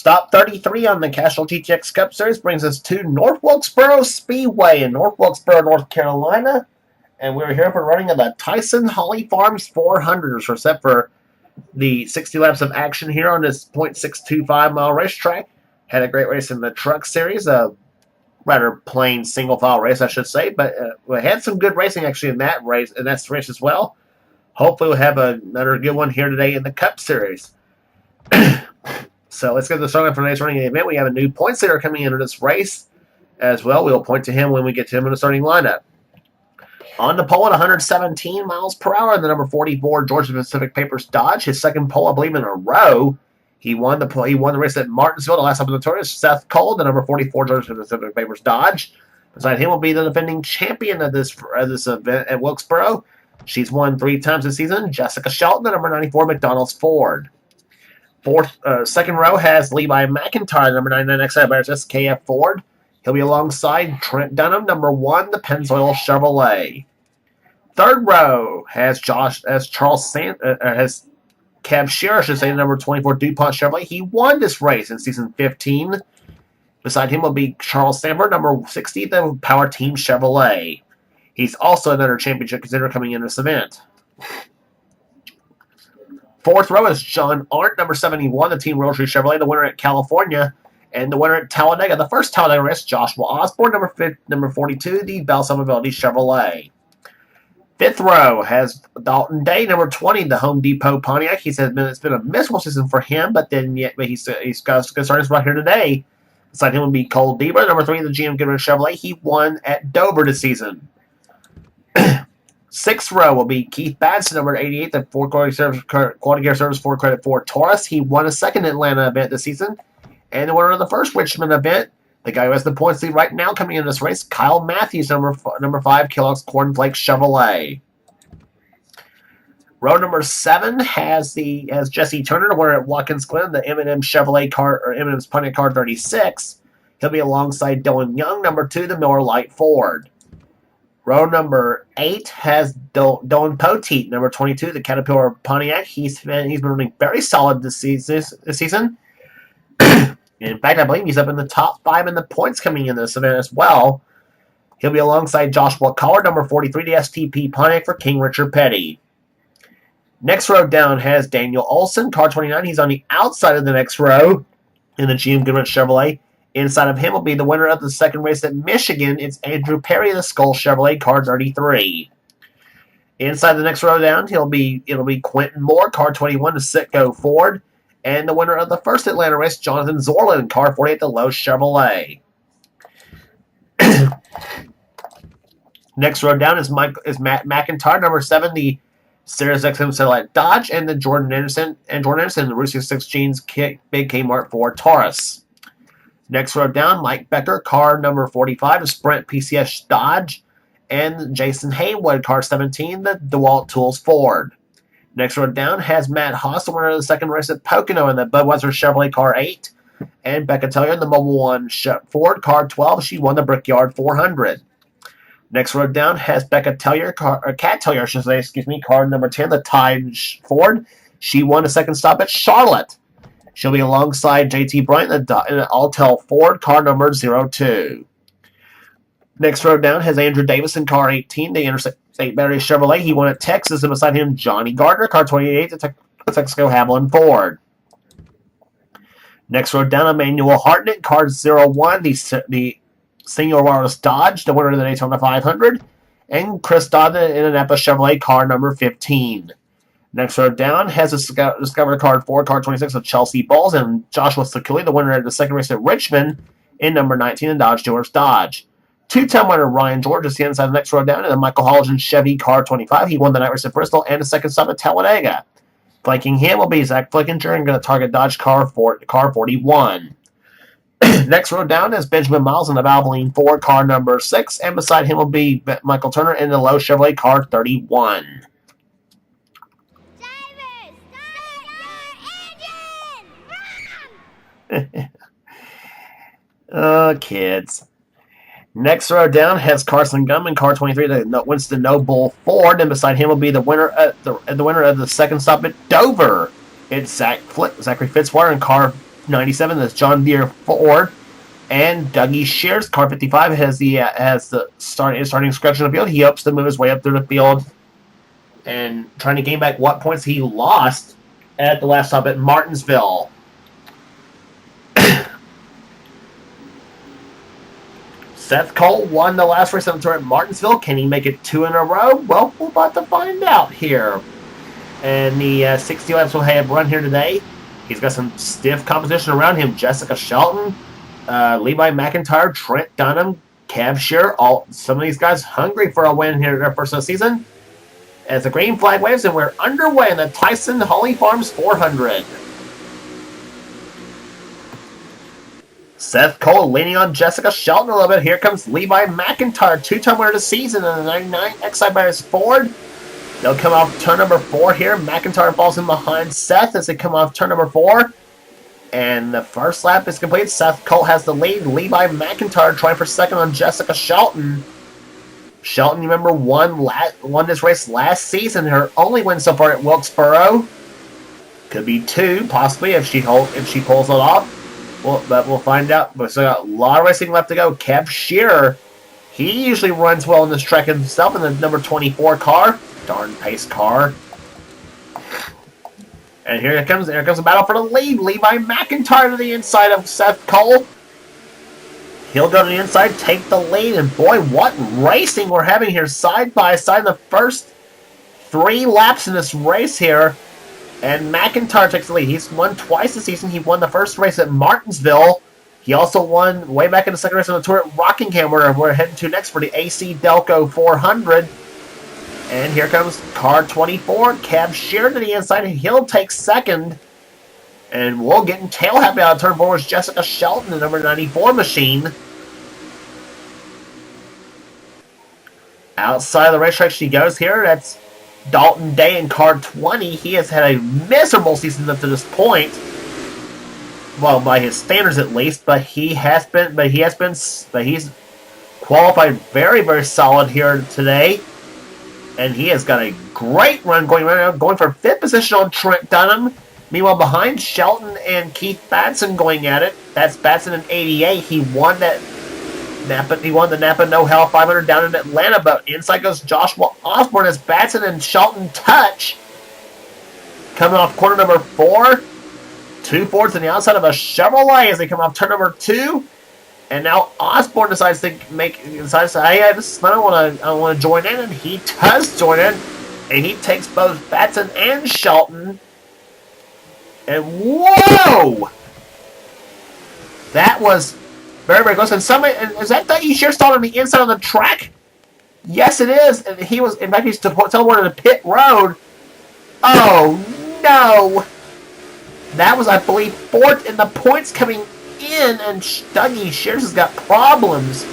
Stop 33 on the Castrol GTX Cup Series brings us to North Wilkesboro Speedway in North Wilkesboro, North Carolina. And we're here for running of the Tyson Holly Farms 400s. We're set for the 60 laps of action here on this .625 mile racetrack. Had a great race in the Truck Series, a rather plain single file race, I should say. But we had some good racing actually in that race as well. Hopefully we'll have another good one here today in the Cup Series. So let's get the starting for today's running event. We have a new points leader coming into this race as well. We'll point to him when we get to him in the starting lineup. On the pole at 117 miles per hour, the number 44 Georgia Pacific Papers Dodge. His second pole, I believe, in a row. He won the race at Martinsville, the last up in the tour. Seth Cole, the number 44 Georgia Pacific Papers Dodge. Beside him will be the defending champion of this event at Wilkesboro. She's won 3 times this season. Jessica Shelton, the number 94 McDonald's Ford. Second row has Levi McIntyre, number 99 SKF Ford. He'll be alongside Trent Dunham, number 1, the Pennzoil Chevrolet. Third row has Cab Shearer, I should say, number 24 DuPont Chevrolet. He won this race in season 15. Beside him will be Charles Sandberg, number 60, the Power Team Chevrolet. He's also another championship contender coming in this event. Fourth row is John Arndt, number 71, the Team Rotary Chevrolet, the winner at California. And the winner at Talladega, the first Talladega race, Joshua Osborne, number 42, the Balsa Mobility Chevrolet. Fifth row has Dalton Day, number 20, the Home Depot Pontiac. He said it's been a miserable season for him, but he's got to start right here today. Beside him will be Cole Deaver, number 3, the GM Goodrich Chevrolet. He won at Dover this season. Sixth row will be Keith Badson, number 88, the Ford Quality Care Service Ford Credit Ford Taurus. He won a second Atlanta event this season. And the winner of the first Richmond event, the guy who has the points lead right now coming in this race, Kyle Matthews, number 5, Kellogg's Corn Flake Chevrolet. Row number 7 has Jesse Turner, the winner at Watkins Glen, the M&M Chevrolet car, or M&M's Pontiac car 36. He'll be alongside Dylan Young, number 2, the Miller Lite Ford. Row number 8 has Dylan Poteet, number 22, the Caterpillar Pontiac. He's been running very solid this season. In fact, I believe he's up in the top 5 in the points coming in this event as well. He'll be alongside Joshua Collard, number 43, the STP Pontiac for King Richard Petty. Next row down has Daniel Olson, car 29. He's on the outside of the next row in the GM Goodrich Chevrolet. Inside of him will be the winner of the second race at Michigan. It's Andrew Perry, the Skull Chevrolet, car 33. Inside the next row down, it'll be Quentin Moore, car 21, the Sitco Ford. And the winner of the first Atlanta race, Jonathan Zorlin, car 48, the Lowe's Chevrolet. Next row down is Matt McIntyre, number 7, the Sirius XM Satellite Dodge, and the Jordan Anderson, the Russia 6 Jeans Big Kmart Ford Taurus. Next row down, Mike Becker, car number 45, the Sprint PCS Dodge, and Jason Haywood, car 17, the DeWalt Tools Ford. Next row down has Matt Haas, the winner of the second race at Pocono in the Budweiser Chevrolet car 8, and Becca Tellier in the Mobile One Ford car 12. She won the Brickyard 400. Next row down has Becca Tellier, Cat Tellier, car number 10, the Tide Ford. She won a second stop at Charlotte. She'll be alongside JT Bryant in the Altel Ford, car number 02. Next row down has Andrew Davison, car 18, the Interstate Battery Chevrolet. He won at Texas, and beside him, Johnny Gardner, car 28, the Texaco Haviland Ford. Next row down, Emmanuel Hartnett, car 01, the Senior Wireless Dodge, the winner of the Daytona 500. And Chris Dodd, the Indianapolis Chevrolet, car number 15. Next row down has a Discovery Card 4, car 26 of Chelsea Balls, and Joshua Sakuli, the winner of the second race at Richmond, in number 19 in Dodge Dealers Dodge. Two-time winner Ryan George is the inside the next row down in the Michael Holligan Chevy car 25. He won the night race at Bristol and a second stop at Talladega. Flanking him will be Zach Flickinger and going to target Dodge car 41. Next row down is Benjamin Miles in the Valvoline Ford car number 6, and beside him will be Michael Turner in the Lowe's Chevrolet car 31. Kids. Next row down has Carson Gumman, car 23, the Winston Noble Ford, and beside him will be the winner of the second stop at Dover. It's Zachary Fitzwater in car 97, that's John Deere Ford. And Dougie Shears, car 55, has the starting scratch on the field. He hopes to move his way up through the field and trying to gain back what points he lost at the last stop at Martinsville. Seth Cole won the last race on the tour at Martinsville. Can he make it 2 in a row? Well, we're about to find out here. And the 60 laps will have run here today. He's got some stiff competition around him. Jessica Shelton, Levi McIntyre, Trent Dunham, Cav Shearer, some of these guys hungry for a win here in their first of the season. As the green flag waves, and we're underway in the Tyson Holly Farms 400. Seth Cole leaning on Jessica Shelton a little bit. Here comes Levi McIntyre, two-time winner of the season in the 99 XI Bears Ford. They'll come off turn number 4 here. McIntyre falls in behind Seth as they come off turn number 4. And the first lap is complete. Seth Cole has the lead. Levi McIntyre trying for second on Jessica Shelton. Shelton, you remember, won this race last season. Her only win so far at Wilkesboro. Could be 2, possibly, if she pulls it off. Well, but we'll find out. But still got a lot of racing left to go. Cav Shearer, he usually runs well in this track himself in the number 24 car. Darn pace car. And here comes a battle for the lead. Levi McIntyre to the inside of Seth Cole. He'll go to the inside, take the lead, and boy, what racing we're having here side by side. The first 3 laps in this race here. And McIntyre takes the lead. He's won twice this season. He won the first race at Martinsville. He also won way back in the second race on the tour at Rockingham, where we're heading to next for the AC Delco 400. And here comes car 24. Cav Shearer to the inside, and he'll take second. And we'll get in tail happy out of turn 4 is Jessica Shelton, the number 94 machine. Outside of the racetrack she goes here. That's Dalton Day in car 20. He has had a miserable season up to this point. Well, by his standards at least, but he's qualified very, very solid here today. And he has got a great run going right now, going for 5th position on Trent Dunham. Meanwhile, behind Shelton and Keith Batson going at it. That's Batson in 88. He won the Napa No Hell 500 down in Atlanta, but inside goes Joshua Osborne as Batson and Shelton touch. Coming off corner number 4. 2 Fords on the outside of a Chevrolet as they come off turn number 2. And now Osborne decides to I want to join in, and he does join in, and he takes both Batson and Shelton. And whoa! That was very, very close. And is that Dougie Shears stalled on the inside of the track? Yes, it is. And he was, in fact, he's teleported to pit road. Oh, no. That was, I believe, 4th in the points coming in, and Dougie Shears has got problems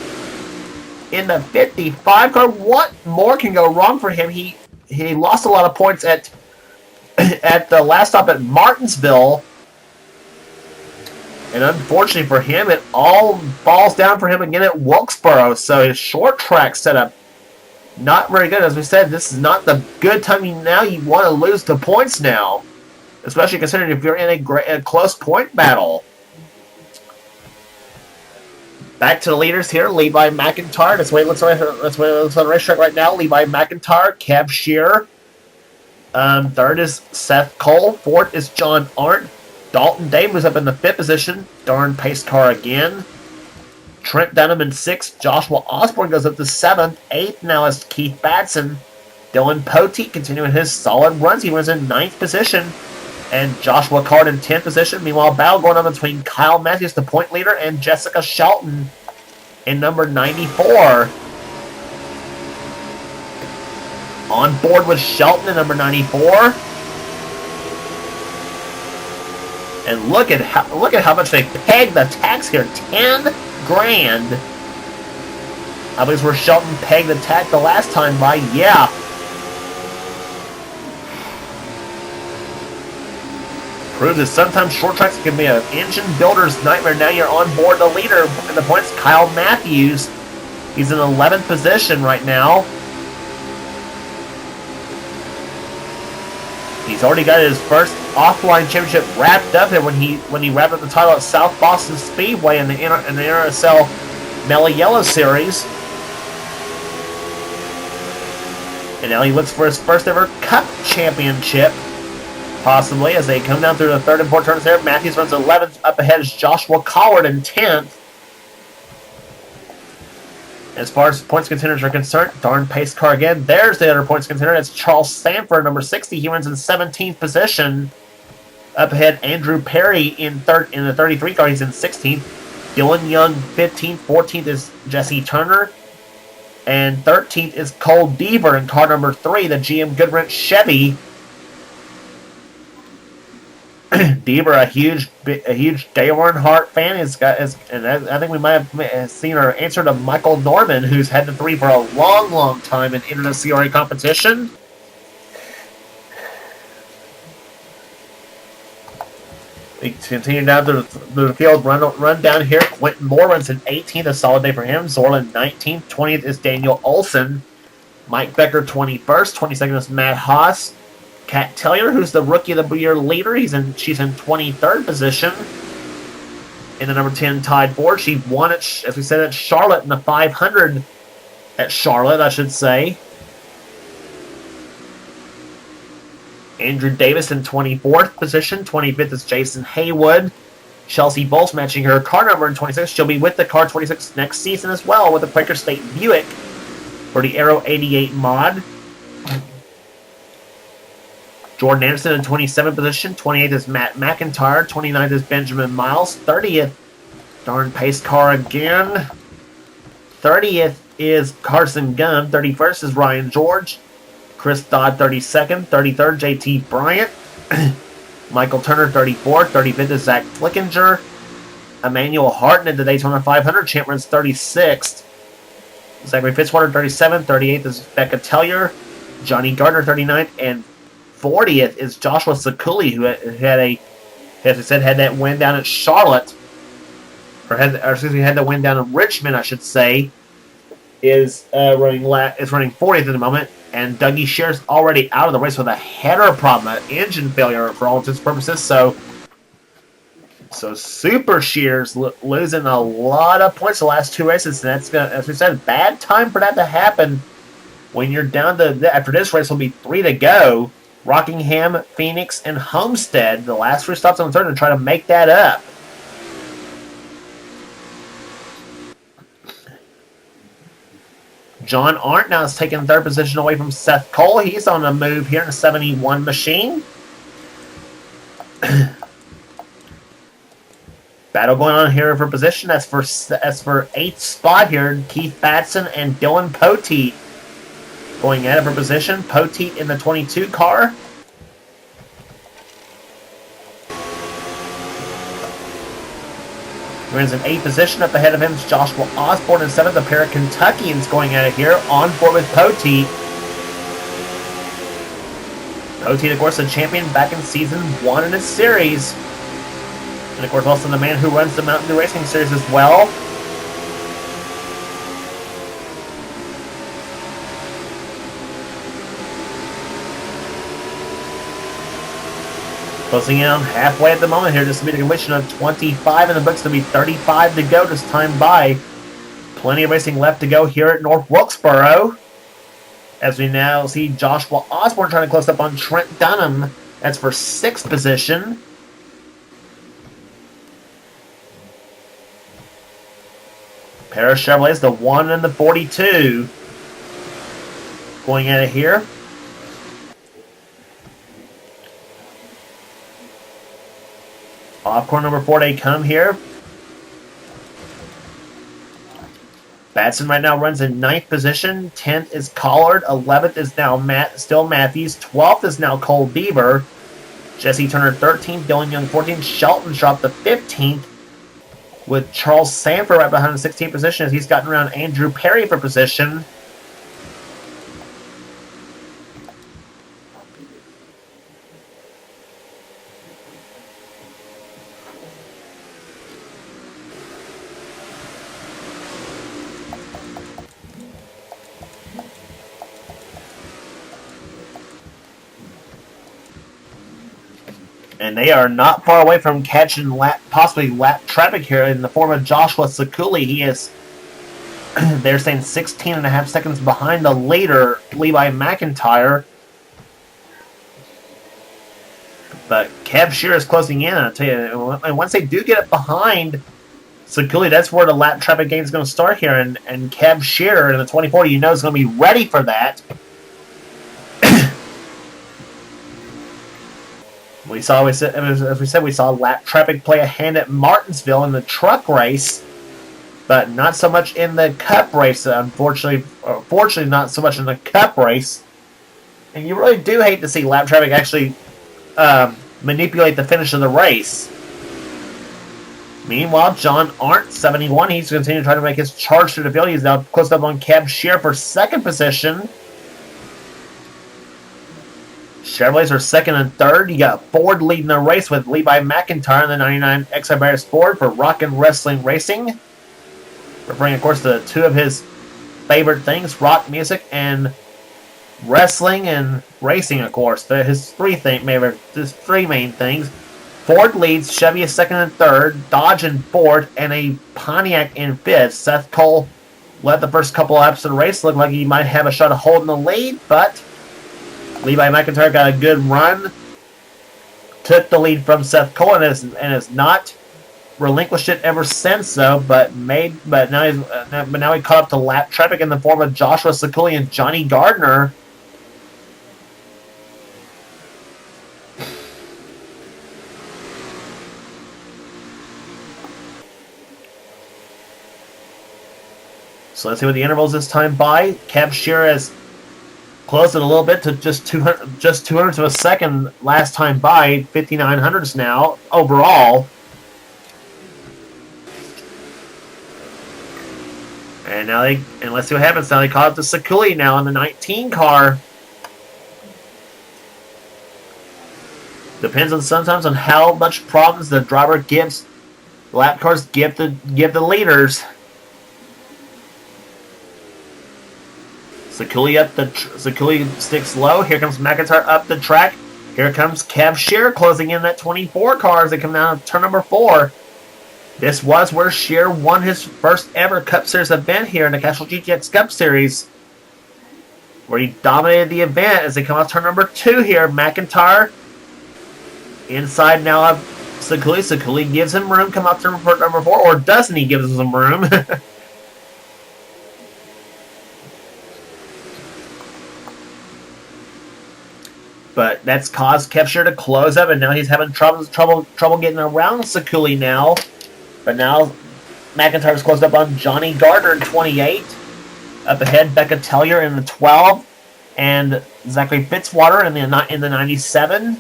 in the 55 car. What more can go wrong for him? He lost a lot of points at the last stop at Martinsville. And unfortunately for him, it all falls down for him again at Wilkesboro. So his short track setup, not very good. As we said, this is not the good time. Now you want to lose the points now. Especially considering if you're in a close point battle. Back to the leaders here. Levi McIntyre. That's the way it looks on the racetrack right now. Levi McIntyre, Cav Shearer. Third is Seth Cole. 4th is John Arndt. Dalton Day moves up in the 5th position. Darn pace car again. Trent Dunham in 6th. Joshua Osborne goes up to 7th. 8th now is Keith Batson. Dylan Poteet continuing his solid runs. He was in 9th position. And Joshua Card in 10th position. Meanwhile, battle going on between Kyle Matthews, the point leader, and Jessica Shelton in number 94. On board with Shelton in number 94. And look at how much they pegged the tax here. 10 grand. I believe where Shelton pegged the tax the last time by. Yeah. Proves that sometimes short tracks can be an engine builder's nightmare. Now you're on board the leader in the points, Kyle Matthews. He's in 11th position right now. He's already got his first offline championship wrapped up here when he wrapped up the title at South Boston Speedway in the NRSL Mellow Yellow Series. And now he looks for his first ever Cup championship, possibly, as they come down through the third and fourth turns there. Matthews runs 11th. Up ahead is Joshua Collard in 10th. As far as points contenders are concerned, darn pace car again. There's the other points contender. It's Charles Sanford, number 60. He runs in 17th position. Up ahead, Andrew Perry in the 33 car. He's in 16th. Dylan Young, 15th. 14th is Jesse Turner. And 13th is Cole Deaver in car number 3, the GM Goodwrench Chevy. Deaver, a huge Dale Earnhardt fan, and I think we might have seen her answer to Michael Norman, who's had the 3 for a long, long time in NNSCRA competition. We continue down to the field run down here. Quentin Moore runs in 18th, a solid day for him. Zorlin 19th, 20th is Daniel Olson. Mike Becker 21st, 22nd is Matt Haas. Kat Tellier, who's the Rookie of the Year leader, she's in 23rd position. In the number 10 Tide Ford, she won it, as we said, at Charlotte in the 500 at Charlotte, I should say. Andrew Davis in 24th position. 25th is Jason Haywood. Chelsea Bolts matching her car number in 26. She'll be with the car 26 next season as well with the Quaker State Buick for the Aero 88 mod. Jordan Anderson in 27th position. 28th is Matt McIntyre. 29th is Benjamin Miles. 30th, darn pace car again. 30th is Carson Gunn. 31st is Ryan George. Chris Dodd, 32nd. 33rd, JT Bryant. Michael Turner, 34th. 35th is Zach Flickinger. Emmanuel Harton in the Daytona 500. Champ runs 36th. Zachary Fitzwater, 37th. 38th is Becca Tellier. Johnny Gardner, 39th. And 40th is Joshua Sakuli, who had that win down at Charlotte. Had the win down in Richmond, I should say. Is running 40th at the moment. And Dougie Shear's already out of the race with a header problem, an engine failure for all intents and purposes. So Super Shears losing a lot of points the last 2 races, and that's gonna, as we said, bad time for that to happen. When you're down to after this race will be 3 to go. Rockingham, Phoenix, and Homestead, the last 3 stops on the third, to try to make that up. John Arndt now is taking 3rd position away from Seth Cole. He's on the move here in a 71 machine. Battle going on here for position. That's for 8th spot here. Keith Batson and Dylan Poteet going at it for position. Poteet in the 22 car. Runs in 8th position. Up ahead of him is Joshua Osborne in 7th. A pair of Kentuckians going at it here. On board with Poteet. Poteet, of course, the champion back in season 1 in his series. And, of course, also the man who runs the Mountain Dew Racing Series as well. Closing in on halfway at the moment here. This will be the completion of 25 in the books. There'll be 35 to go this time by. Plenty of racing left to go here at North Wilkesboro. As we now see Joshua Osborne trying to close up on Trent Dunham. That's for 6th position. Pair of Chevrolets, the 1 and the 42. Going at it here. Off corner number 4 they come here. Batson right now runs in 9th position. 10th is Collard. 11th is now still Matthews. 12th is now Cole Beaver. Jesse Turner 13th. Dylan Young 14th. Shelton dropped to 15th. With Charles Sanford right behind the 16th position as he's gotten around Andrew Perry for position. And they are not far away from catching possibly lap traffic here in the form of Joshua Sakuli. He is, they're saying 16.5 seconds behind the leader, Levi McIntyre. But Kev Shear is closing in, I'll tell you. And once they do get it behind Sakuli, that's where the lap traffic game is going to start here. And Kev Shear in the 24, you know, is going to be ready for that. As we said, we saw lap traffic play a hand at Martinsville in the truck race, but not so much in the cup race. Fortunately, not so much in the cup race. And you really do hate to see lap traffic actually manipulate the finish of the race. Meanwhile, John Arndt, 71, he's continuing to try to make his charge to the field. He's now close up on Kev Shear for second position. Chevrolets are second and third. You got Ford leading the race with Levi McIntyre in the 99 XI Ford for Rock and Wrestling Racing. Referring, of course, to two of his favorite things, rock music and wrestling and racing, of course. His three main things. Ford leads, Chevy is second and third, Dodge and Ford, and a Pontiac in fifth. Seth Cole led the first couple laps of the race. Looked like he might have a shot of holding the lead, but Levi McIntyre got a good run, took the lead from Seth Cole, and has not relinquished it ever since, though. But now he caught up to lap traffic in the form of Joshua Sakuli and Johnny Gardner. So let's see what the intervals this time by. Kev Shear has closed it a little bit to just 200 of a second last time by, 5900s now overall. And let's see what happens now. They caught up to Sakuli now in the 19 car. Depends sometimes on how much problems the driver gives, the lap cars give the leaders. Sakuli sticks low. Here comes McIntyre up the track. Here comes Kev Shear closing in that 24 car as they come down to turn number 4. This was where Shear won his first ever Cup Series event here in the Castrol GTX Cup Series, where he dominated the event as they come off turn number 2 here. McIntyre inside now of Sakuli. Sakuli gives him room, come off turn number 4, or doesn't he give him room? But that's caused Kev Shear to close up, and now he's having trouble getting around Sakuli now. But now McIntyre's closed up on Johnny Gardner in 28. Up ahead, Becca Tellier in the 12, and Zachary Fitzwater in the 97.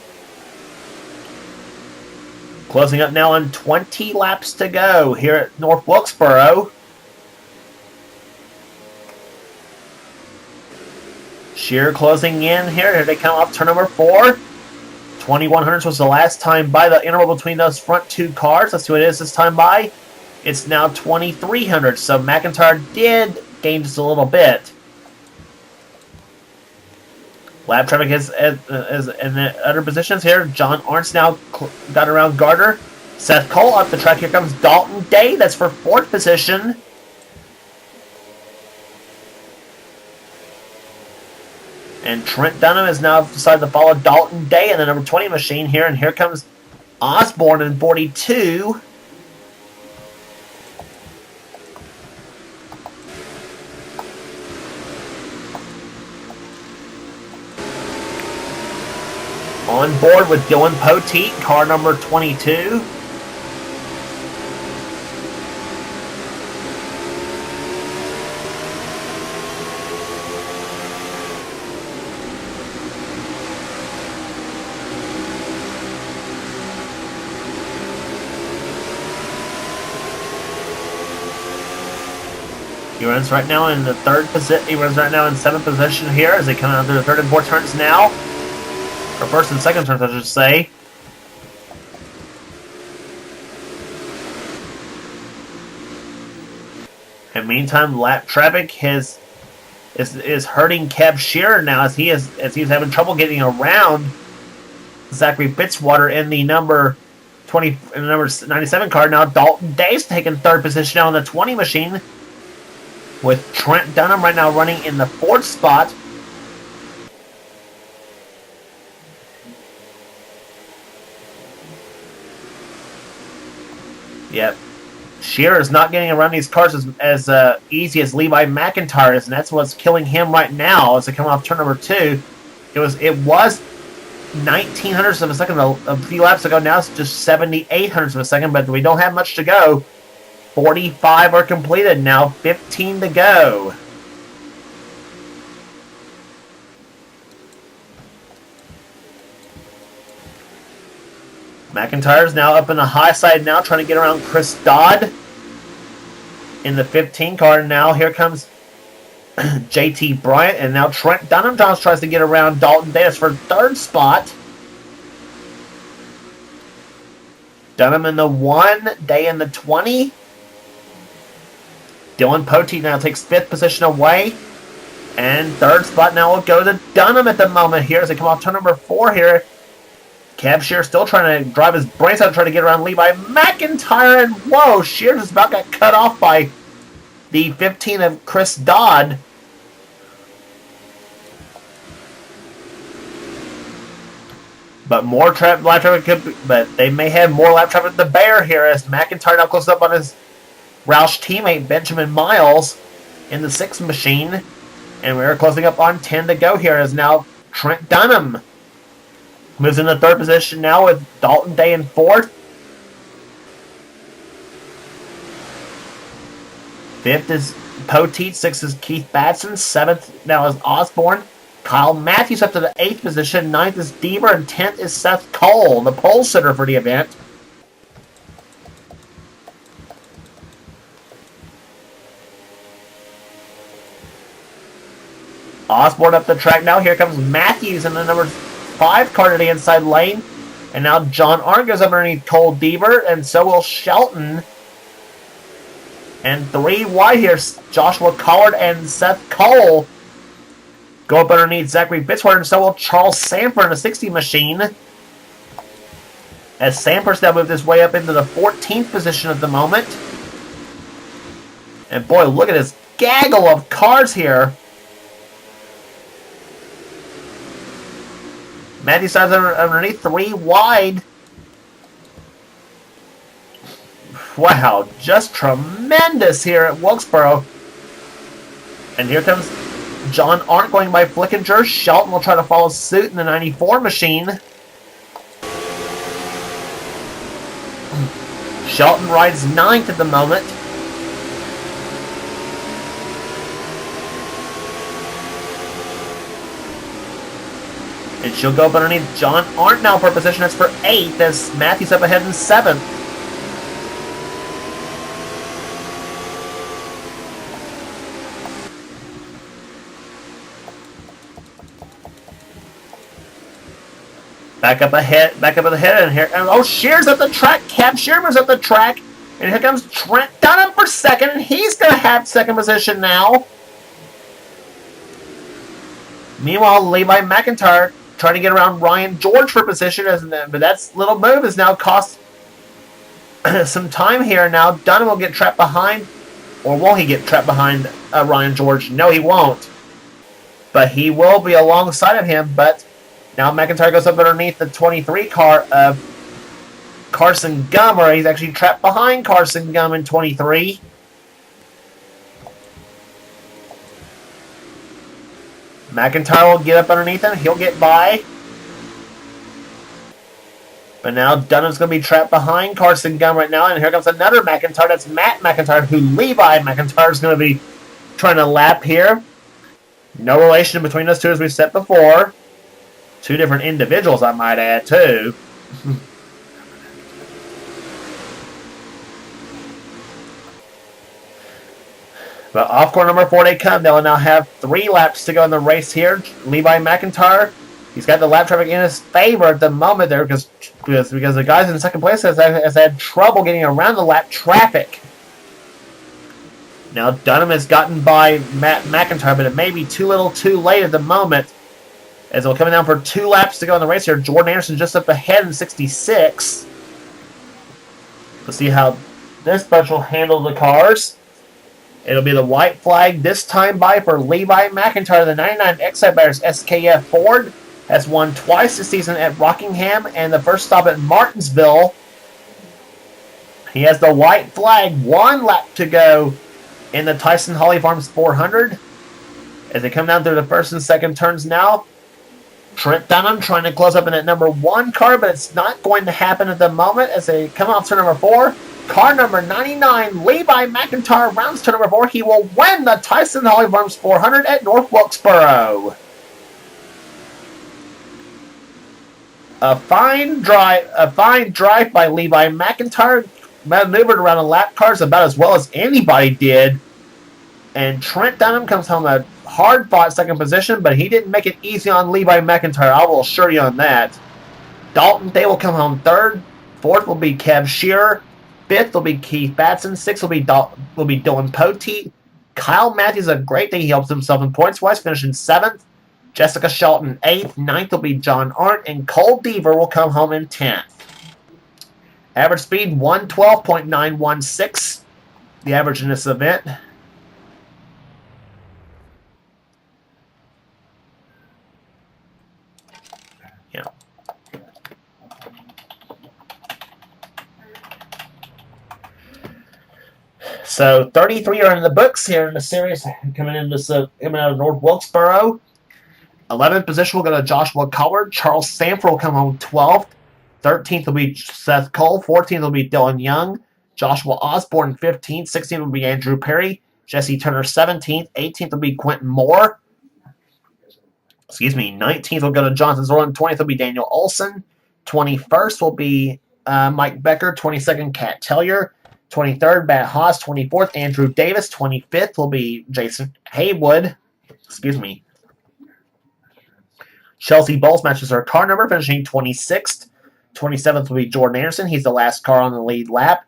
Closing up now on 20 laps to go here at North Wilkesboro. Shear closing in here. Here they come off turn number 4. 2100s was the last time by. The interval between those front two cars. Let's see what it is this time by. It's now 2300. So McIntyre did gain just a little bit. Lap traffic is in the other positions here. John Arnt's now got around Gardner. Seth Cole up the track. Here comes Dalton Day. That's for 4th position. And Trent Dunham is now decided to follow Dalton Day in the number 20 machine here. And here comes Osborne in 42. On board with Dylan Poteet, car number 22. He runs right now in the 3rd position. He runs right now in 7th position here as they come out through the 3rd and 4th turns now. Or 1st and 2nd turns, I should say. And meantime, lap traffic is hurting Kev Shear now as he's having trouble getting around Zachary Fitzwater in the number 97 car. Now Dalton Day's taking third position now in the 20 machine, with Trent Dunham right now running in the fourth spot. Yep. Shearer is not getting around these cars as easy as Levi McIntyre is, and that's what's killing him right now as they come off turn number 2. It was 19 hundredths of a second a few laps ago. Now it's just 78 hundredths of a second, but we don't have much to go. 45 are completed now, 15 to go. McIntyre's now up in the high side now, trying to get around Chris Dodd in the 15 car. Now here comes JT Bryant, and now Trent Dunham tries to get around Dalton Davis for third spot. Dunham in the 1, Day in the 20. Dylan Poteet now takes 5th position away. And third spot now will go to Dunham at the moment here as they come off turn number 4 here. Kev Shear still trying to drive his brains out, trying to get around Levi McIntyre, and whoa, Shear just about got cut off by the 15 of Chris Dodd. But more lap traffic, but they may have more lap traffic at the Bear here as McIntyre now closes up on his Roush teammate Benjamin Miles in the 6th machine, and we're closing up on 10 to go here as now Trent Dunham moves into 3rd position now with Dalton Day in 4th. 5th is Poteet. 6th is Keith Batson. 7th now is Osborne. Kyle Matthews up to the 8th position. 9th is Deaver. And 10th is Seth Cole, the pole sitter for the event. Osborne up the track now. Here comes Matthews in the number 5 car to the inside lane. And now John Arndt goes up underneath Cole Deaver, and so will Shelton. And 3 wide here, Joshua Collard and Seth Cole go up underneath Zachary Fitzwater, and so will Charles Samper in the 60 machine. As Samper's now moved his way up into the 14th position at the moment. And boy, look at this gaggle of cars here. Matthew starts underneath, 3 wide. Wow, just tremendous here at Wilkesboro. And here comes John Arndt going by Flickinger. Shelton will try to follow suit in the 94 machine. Shelton rides 9th at the moment. And she'll go up underneath John Arndt now for a position that's for 8th as Matthews up ahead in 7th. Back up ahead, and here, and oh, Shear's at the track. Cab Shearman's at the track, and here comes Trent Dunham for 2nd, and he's going to have 2nd position now. Meanwhile, Levi McIntyre trying to get around Ryan George for position, but that little move has now cost some time here. Now Dunham will get trapped behind, or won't he get trapped behind Ryan George? No, he won't. But he will be alongside of him, but now McIntyre goes up underneath the 23 car of Carson Gum, or he's actually trapped behind Carson Gum in 23. McIntyre will get up underneath him. He'll get by. But now Dunham's going to be trapped behind Carson Gum right now. And here comes another McIntyre. That's Matt McIntyre, who Levi McIntyre is going to be trying to lap here. No relation between those two as we said before. 2 different individuals, I might add, too. But off corner number 4 they come. They'll now have 3 laps to go in the race here. Levi McIntyre, he's got the lap traffic in his favor at the moment there because the guys in 2nd place has had trouble getting around the lap traffic. Now Dunham has gotten by Matt McIntyre, but it may be too little too late at the moment As we're coming down for 2 laps to go in the race here, Jordan Anderson just up ahead in 66. Let's see how this bunch will handle the cars. It'll be the white flag this time by for Levi McIntyre, the 99 Excite Bears SKF Ford. Has won twice this season at Rockingham and the first stop at Martinsville. He has the white flag, 1 lap to go in the Tyson Holly Farms 400. As they come down through the first and second turns now, Trent Dunham trying to close up in that number 1 car, but it's not going to happen at the moment as they come off turn number 4. Car number 99, Levi McIntyre, rounds turn number 4. He will win the Tyson Holly Farms 400 at North Wilkesboro. A fine drive by Levi McIntyre. Maneuvered around the lap cars about as well as anybody did. And Trent Dunham comes home a hard-fought second position, but he didn't make it easy on Levi McIntyre. I will assure you on that. Dalton Day will come home 3rd. 4th will be Kev Shearer. 5th will be Keith Batson. 6th will be Dylan Poteet. Kyle Matthews, a great day. He helps himself in points-wise, finishing 7th. Jessica Shelton 8th. 9th will be John Arndt. And Cole Deaver will come home in 10th. Average speed, 112.916. The average in this event. So 33 are in the books here in the series coming out of North Wilkesboro. 11th position will go to Joshua Collard. Charles Sanford will come home 12th. 13th will be Seth Cole. 14th will be Dylan Young. Joshua Osborne 15th. 16th will be Andrew Perry. Jesse Turner 17th. 18th will be Quentin Moore. 19th will go to Jonathan Zorlin. 20th will be Daniel Olson. 21st will be Mike Becker. 22nd, Kat Tellier. 23rd, Matt Haas. 24th, Andrew Davis. 25th will be Jason Haywood. Chelsea Bowles matches her car number, finishing 26th. 27th will be Jordan Anderson. He's the last car on the lead lap.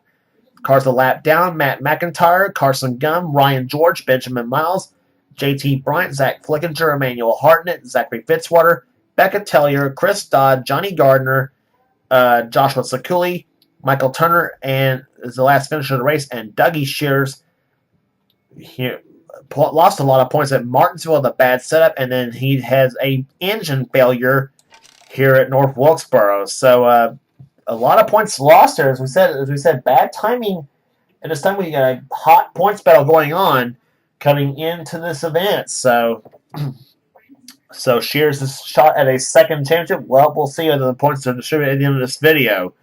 Cars a lap down, Matt McIntyre, Carson Gum, Ryan George, Benjamin Miles, JT Bryant, Zach Flickinger, Emmanuel Hartnett, Zachary Fitzwater, Becca Tellier, Chris Dodd, Johnny Gardner, Joshua Sakuli, Michael Turner, and is the last finisher of the race, and Dougie Shears here lost a lot of points at Martinsville, the bad setup, and then he has a engine failure here at North Wilkesboro. So a lot of points lost there, as we said, bad timing. And this time we got a hot points battle going on coming into this event. So Shears is shot at a second championship. Well, we'll see whether the points are distributed at the end of this video.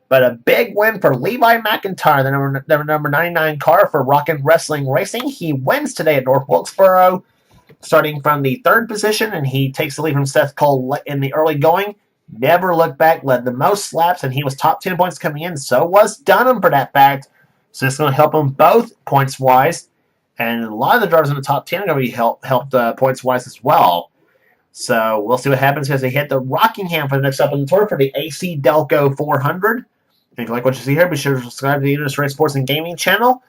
But a big win for Levi McIntyre, the number 99 car for Rockin' Wrestling Racing. He wins today at North Wilkesboro, starting from the 3rd position, and he takes the lead from Seth Cole in the early going. Never looked back, led the most laps, and he was top 10 points coming in. So was Dunham for that fact. So it's going to help them both points-wise. And a lot of the drivers in the top 10 are going to be helped points-wise as well. So we'll see what happens as they hit the Rockingham for the next up in the tour for the AC Delco 400. If you like what you see here, be sure to subscribe to the NNSCRA Sports and Gaming channel.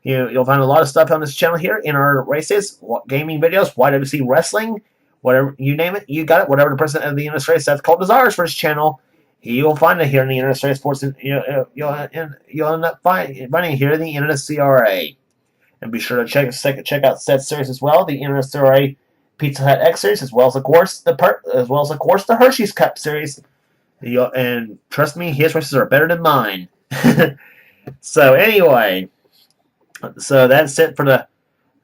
You'll find a lot of stuff on this channel here in our races, gaming videos, YWC wrestling, whatever you name it, you got it. Whatever the president of the NNSCRA Seth Cole desires for his channel, you'll find it here in the NNSCRA Sports. You'll end up finding it here in the NNSCRA. And be sure to check out Seth's series as well, the NNSCRA Pizza Hut X series, as well as of course the Hershey's Cup series. And trust me, his races are better than mine. So anyway, that's it for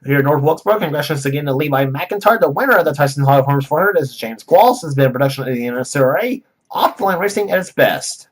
here at North Wilkesboro. Congratulations again to Levi McIntyre, the winner of the Tyson Holly Farms 400. This is James Qualls. This has been a production of the NNSCRA. Off-the-line racing at its best.